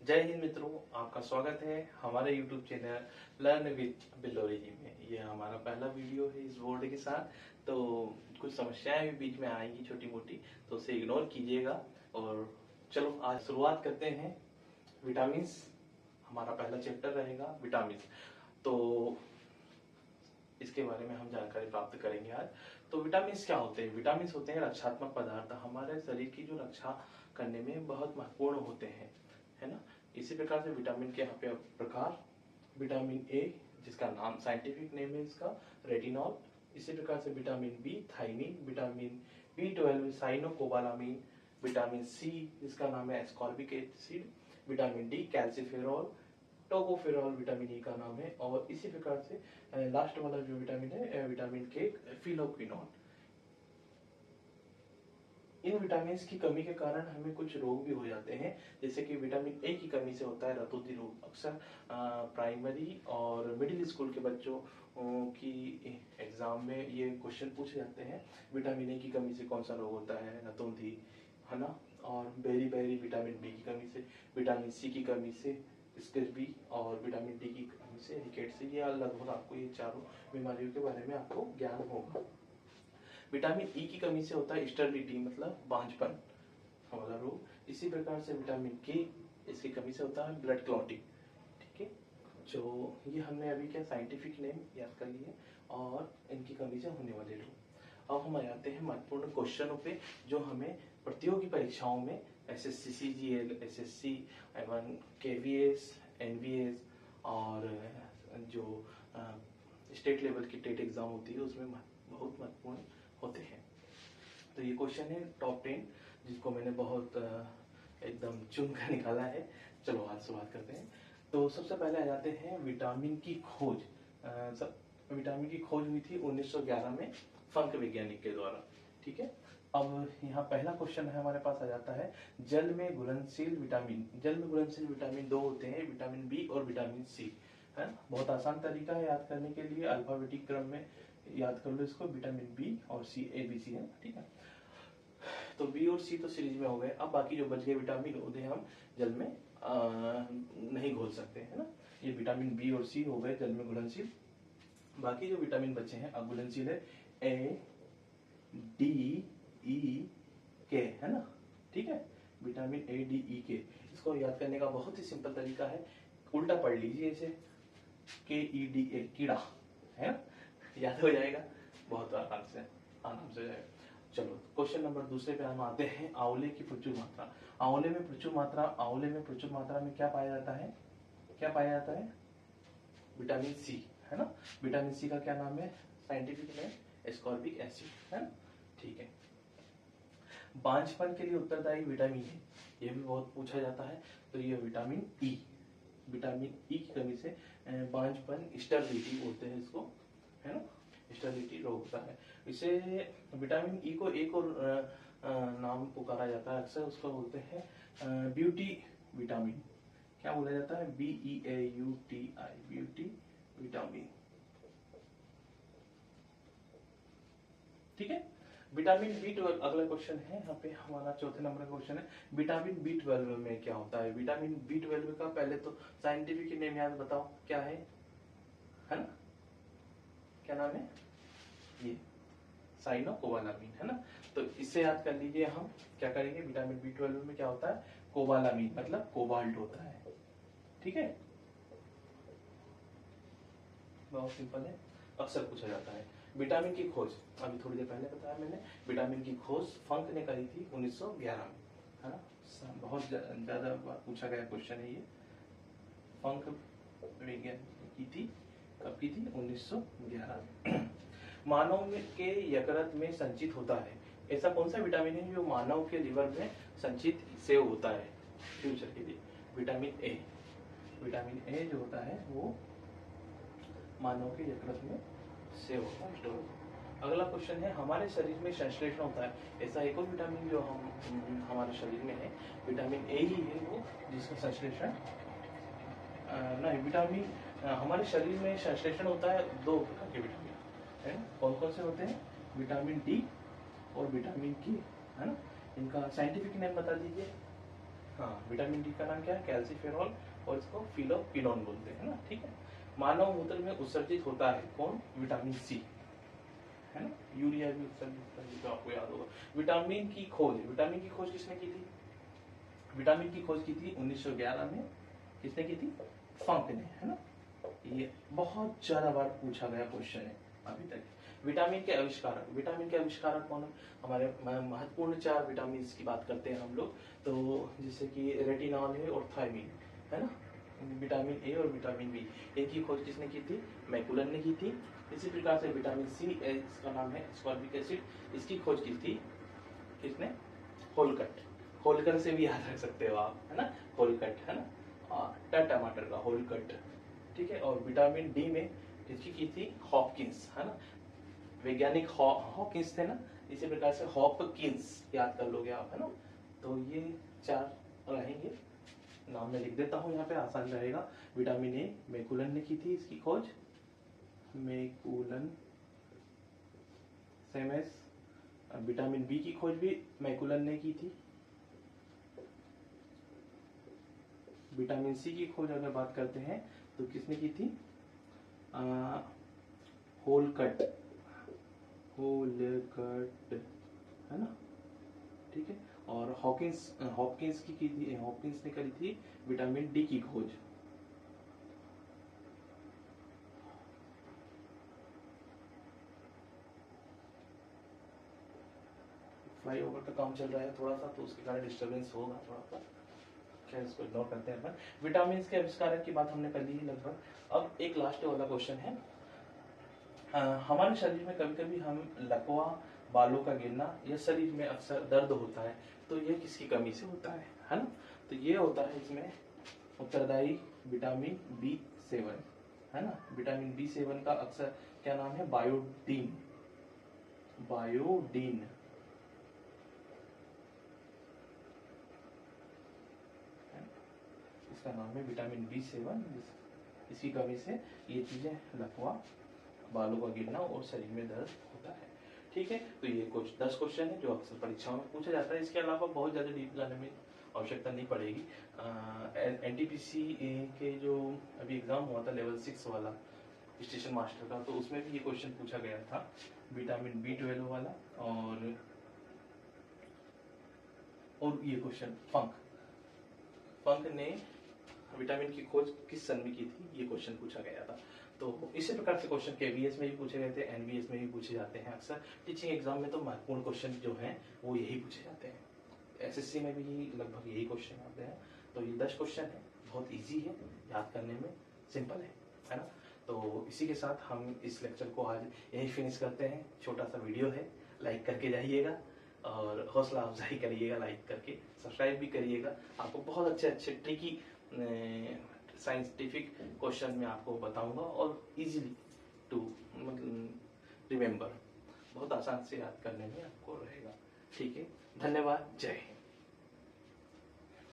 जय हिंद मित्रों, आपका स्वागत है हमारे YouTube चैनल लर्न विद बिलोरी जी में। ये हमारा पहला वीडियो है इस बोर्ड के साथ, तो कुछ समस्याएं भी बीच में आएंगी छोटी मोटी, तो उसे इग्नोर कीजिएगा। और चलो आज शुरुआत करते हैं। विटामिन, हमारा पहला चैप्टर रहेगा विटामिन। तो इसके बारे में हम जानकारी प्राप्त करेंगे आज। तो विटामिन क्या होते हैं? विटामिन होते हैं रक्षात्मक पदार्थ, हमारे शरीर की जो रक्षा करने में बहुत महत्वपूर्ण होते हैं, है ना। इसी प्रकार से विटामिन के यहाँ पे प्रकार, विटामिन ए जिसका नाम साइंटिफिक नेम है इसका रेटिनॉल। इसी प्रकार से vitamin B thiamine, vitamin B12 cyanocobalamin, vitamin C जिसका नाम है ascorbic acid, vitamin D calciferol, tocopherol vitamin E का नाम है। और इसी प्रकार से लास्ट वाला जो विटामिन है विटामिन के फिलोक्विनोन। इन विटामिन की कमी के कारण हमें कुछ रोग भी हो जाते हैं, जैसे कि विटामिन ए की कमी से होता है रतौंधी रोग। अक्सर प्राइमरी और मिडिल स्कूल के बच्चों की एग्जाम में ये क्वेश्चन पूछे जाते हैं, विटामिन ए की कमी से कौन सा रोग होता है? रतौंधी, है ना। और बेरी बेरी विटामिन बी की कमी से, विटामिन सी की कमी से स्कर्वी, और विटामिन डी की कमी से रिकेट्स। ये लगभग आपको ये चारों बीमारियों के बारे में आपको ज्ञान होगा। विटामिन ई की कमी से होता है स्टर्लिटी, मतलब बांझपन वाला रोग। इसी प्रकार से विटामिन के इसकी कमी से होता है ब्लड क्लॉटिंग। ठीक है, जो ये हमने अभी क्या साइंटिफिक नेम याद कर लिए और इनकी कमी से होने वाले रोग। अब हम आ जाते हैं महत्वपूर्ण क्वेश्चनों पे, जो हमें प्रतियोगी परीक्षाओं में SSC CGL, SSC एवं KVS, NVS और जो स्टेट लेवल की टेट एग्जाम होती है उसमें बहुत महत्वपूर्ण होते हैं। तो ये क्वेश्चन है टॉप 10, जिसको मैंने बहुत एकदम चुन कर निकाला है। चलो आज शुरुआत करते हैं। तो सबसे पहले आ जाते हैं विटामिन की खोज। विटामिन की खोज हुई थी 1911 में फंक वैज्ञानिक के द्वारा। ठीक है, अब यहाँ पहला क्वेश्चन है हमारे पास आ जाता है, जल में घुलनशील विटामिन। जल में घुलनशील विटामिन दो होते हैं, विटामिन बी और विटामिन सी, है ना। बहुत आसान तरीका है याद करने के लिए, अल्फाबेटिक क्रम में याद कर लो इसको। विटामिन बी और सी ABC है, ठीक है। तो बी और सी तो सीरीज में हो गए। अब बाकी जो बच गए विटामिन उन्हें हम जल में नहीं घोल सकते, है ना। ये विटामिन बी और सी हो गए जल में घुलनशील। बाकी जो विटामिन बचे हैं अघुलनशील है, A, D, E, K, है ना। ठीक है, vitamin A, D, E, K। इसको याद करने का बहुत ही सिंपल तरीका है, उल्टा पढ़ लीजिए इसे, KEDA कीड़ा, है ना, याद हो जाएगा बहुत आराम से हो जाएगा। चलो क्वेश्चन नंबर दूसरे पे हम आते हैं, आंवले की प्रचुर मात्रा। आंवले में प्रचुर मात्रा में क्या पाया जाता है? क्या पाया जाता है? विटामिन सी, है ना। विटामिन सी का क्या नाम है? साइंटिफिक नेम एस्कॉर्बिक एसिड, है ना। ठीक है, बांझपन के लिए उत्तरदायी विटामिन है, ये भी बहुत पूछा जाता है। तो ये विटामिन ई, विटामिन ई की कमी से बांझपन, स्टर्लिटी बोलते हैं इसको, है ना, स्टर्लिटी रोग होता है। इसे विटामिन ई को एक और नाम पुकारा जाता है अक्सर, उसको बोलते हैं ब्यूटी विटामिन। क्या बोला जाता है? BEAUTI, beauty vitamin. ठीक है, विटामिन B12, अगला क्वेश्चन है यहाँ पे हमारा चौथे नंबर का क्वेश्चन है, विटामिन B12 में क्या होता है? विटामिन B12 का पहले तो साइंटिफिक नेम याद बताओ क्या है ना। क्या नाम है? ये साइनोकोबालामिन, है ना। तो इससे याद कर लीजिए, हम क्या करेंगे, विटामिन B12 में क्या होता है? कोबालामिन, मतलब कोबाल्ट होता है। ठीक है, बहुत सिंपल है, अक्सर पूछा जाता है। विटामिन की खोज अभी थोड़ी देर पहले बताया मैंने, विटामिन की खोज फंक ने करी थी 1911 में, है ना। बहुत ज्यादा पूछा गया क्वेश्चन है ये। फंक विज्ञान की थी, कब की थी? 1911 में। मानव के यकृत में संचित होता है, ऐसा कौन सा विटामिन है जो मानव के लिवर में संचित से होता है फ्यूचर के लिए? Vitamin A. विटामिन ए जो होता है वो मानव के यकृत में सेव होता है, स्टोर होता है। अगला क्वेश्चन है, हमारे शरीर में संश्लेषण होता है, ऐसा एक और विटामिन जो हमारे शरीर में है, विटामिन ए ही है वो जिसका संश्लेषण नहीं, विटामिन हमारे शरीर में संश्लेषण होता है दो प्रकार के विटामिन, है। कौन कौन से होते हैं? विटामिन डी और विटामिन के, है ना। इनका साइंटिफिक नेम बता दीजिए। हाँ, विटामिन डी का नाम क्या है? कैल्सीफेरॉल, और इसको फिलोक्विनोन बोलते हैं ना, ठीक है। मानव मूत्र में उत्सर्जित होता है कौन? विटामिन सी, है ना। यूरिया भी उत्सर्जित होता है, जो आपको याद होगा। विटामिन की खोज किसने की थी? विटामिन की खोज की थी 1911 में। किसने की थी? फंक ने, है ना। ये बहुत ज्यादा बार पूछा गया क्वेश्चन है अभी तक। विटामिन के आविष्कारक कौन है? हमारे महत्वपूर्ण 4 विटामिन की बात करते हैं हम लोग, तो जैसे कि रेटिनॉल है और थायमिन, है ना। विटामिन ए और विटामिन बी, इनकी खोज किसने की थी? मैकुलन ने की थी। इसी प्रकार से विटामिन सी, इसका नाम है एस्कॉर्बिक एसिड, इसकी खोज की थी किसने? होलकट। होलकर से भी याद रख सकते हो आप, है ना, होलकट, है ना। टमाटर का होलकट, ठीक है। और विटामिन डी में इसकी की थी हॉपकिंस, है ना। वैज्ञानिक हॉकिंस थे ना, इसी प्रकार से हॉपकिंस याद कर लोगे आप, है ना। तो ये 4 रहेंगे, नाम में लिख देता हूँ यहाँ पे, आसान रहेगा। विटामिन ए मैकुलन ने की थी इसकी खोज, मैकुलन, सेम एस। विटामिन बी की खोज भी मैकुलन ने की थी। विटामिन सी की खोज अगर बात करते हैं तो किसने की थी? होलकट, है ना, ठीक है। और हॉपकिंस की थी, हॉपकिंस ने करी थी विटामिन डी की खोज। फ्लाईओवर का काम चल रहा है थोड़ा सा, तो उसके कारण डिस्टरबेंस होगा थोड़ा सा, खैर इसको इग्नोर करते हैं अपन। विटामिन के आविष्कारक की बात हमने कर ली है लगभग। अब एक लास्ट वाला क्वेश्चन है, हमारे शरीर में कभी कभी हम लकवा, बालों का गिरना या शरीर में अक्सर दर्द होता है, तो ये किसकी कमी से होता है ना। तो ये होता है इसमें उत्तरदायी विटामिन B7, है ना। विटामिन B7 का अक्सर क्या नाम है? बायोडीन, इसका नाम है विटामिन B7। इसकी कमी से ये चीजें, लकवा, बालों का गिरना और शरीर में दर्द होता है, ठीक है। तो ये कुछ 10 क्वेश्चन है जो अक्सर परीक्षाओं में पूछा जाता है। इसके अलावा बहुत ज्यादा डीप जाने में आवश्यकता नहीं पड़ेगी। NTPC के जो अभी एग्जाम हुआ था लेवल 6 वाला स्टेशन मास्टर का, तो उसमें भी ये क्वेश्चन पूछा गया था, विटामिन B12 वाला। और ये क्वेश्चन फंक ने विटामिन की खोज किस सन में की थी, ये क्वेश्चन पूछा गया था। तो इसी प्रकार से क्वेश्चन KVS में भी पूछे गए थे, NVS में भी पूछे जाते हैं अक्सर। टीचिंग एग्जाम में तो महत्वपूर्ण क्वेश्चन जो हैं वो यही पूछे जाते हैं। SSC में भी लगभग यही क्वेश्चन आते हैं। तो ये 10 क्वेश्चन है, बहुत ईजी है, याद करने में सिंपल है ना। तो इसी के साथ हम इस लेक्चर को आज यही फिनिश करते हैं। छोटा सा वीडियो है, लाइक करके जाइएगा और हौसला अफजाई करिएगा, लाइक करके सब्सक्राइब भी करिएगा। आपको बहुत अच्छे ट्रिकी साइंटिफिक क्वेश्चन में आपको बताऊंगा और इजीली टू रिमेम्बर, बहुत आसान से याद करने में आपको रहेगा, ठीक है। धन्यवाद, जय हिंद।